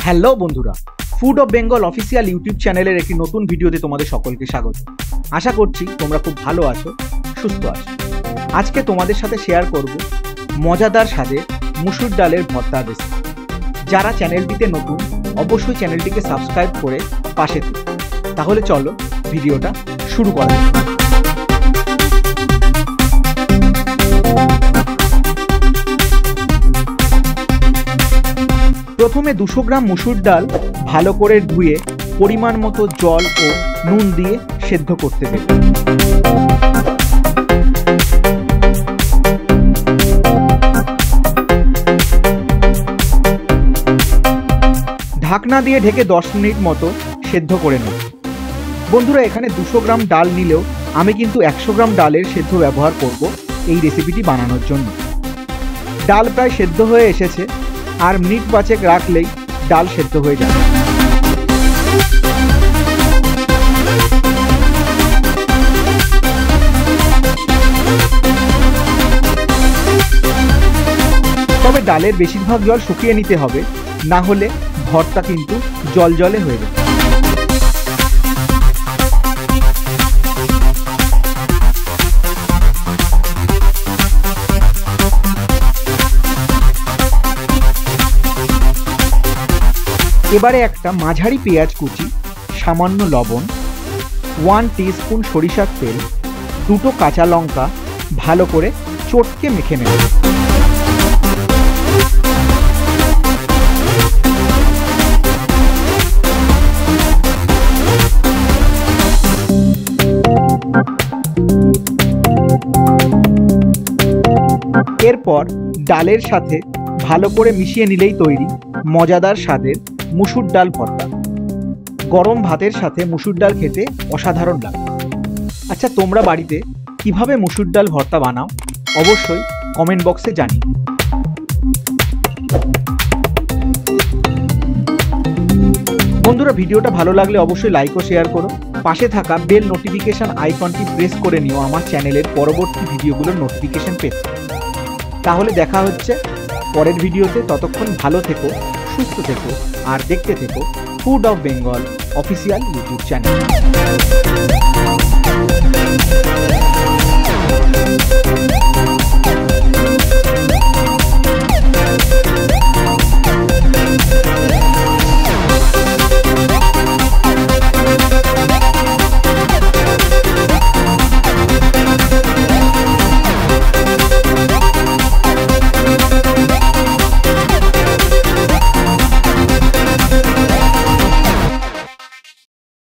Hello বন্ধুরা, food of Bengal official YouTube চ্যানেলের একটি নতুন ভিডিওতে তোমাদের সকলকে স্বাগত। আশা করছি তোমরা খুব ভালো আছো, সুস্থ আছো। আজকে তোমাদের সাথে শেয়ার করব মজাদার স্বাদে মুসুর ডালের ভর্তার রেসিপি। যারা চ্যানেলটিতে নতুন অবশ্যই চ্যানেলটিকে সাবস্ক্রাইব করে পাশে থেকো। তাহলে চলো ভিডিওটা শুরু করা যাক। প্রথমে 200 গ্রাম মুসুর ডাল ভালো করে ধুয়ে পরিমাণ মতো জল ও নুন দিয়ে সেদ্ধ করতে দেব। ঢাকনা দিয়ে ঢেকে 10 মিনিট মতো সেদ্ধ করে নেব। বন্ধুরা, এখানে 200 গ্রাম ডাল নিলেও আমি কিন্তু 100 গ্রাম ডালের সেদ্ধ ব্যবহার করব এই রেসিপিটি বানানোর জন্য। ডাল প্রায় সেদ্ধ হয়ে এসেছে, আর মিনিট 5 রাখলেই ডাল সেদ্ধ হয়ে যাবে। তবে ডালের বেশিরভাগ জল শুকিয়ে নিতে হবে, না হলে ভর্তা কিন্তু জলজলে হয়ে যাবে। এবারে একটা মাঝারি পেঁয়াজ কুচি, সামান্য লবণ, 1 টিস্পুন সরিষার তেল, 2টো কাঁচা লঙ্কা ভালো করে চটকে মেখে নেব। এরপর ডালের সাথে ভালো করে মিশিয়ে নিলেই তৈরি মজাদার স্বাদের মুসুর ডাল ভর্তা। গরম ভাতের সাথে মুসুর ডাল খেতে অসাধারণ লাগে। আচ্ছা, তোমরা বাড়িতে কিভাবে মুসুর ডাল ভর্তা বানাও অবশ্যই কমেন্ট বক্সে জানিও। বন্ধুরা, ভিডিওটা ভালো লাগলে অবশ্যই লাইক ও শেয়ার করো। পাশে থাকা বেল নোটিফিকেশন আইকনটি প্রেস করে নিও আমার চ্যানেলের পরবর্তী ভিডিওগুলোর নোটিফিকেশন পেতে। তাহলে দেখা হচ্ছে পরের ভিডিওতে। ততক্ষণ ভালো থেকো, সুস্থ থেকো, আর দেখতে থেকো food of Bengal official YouTube channel.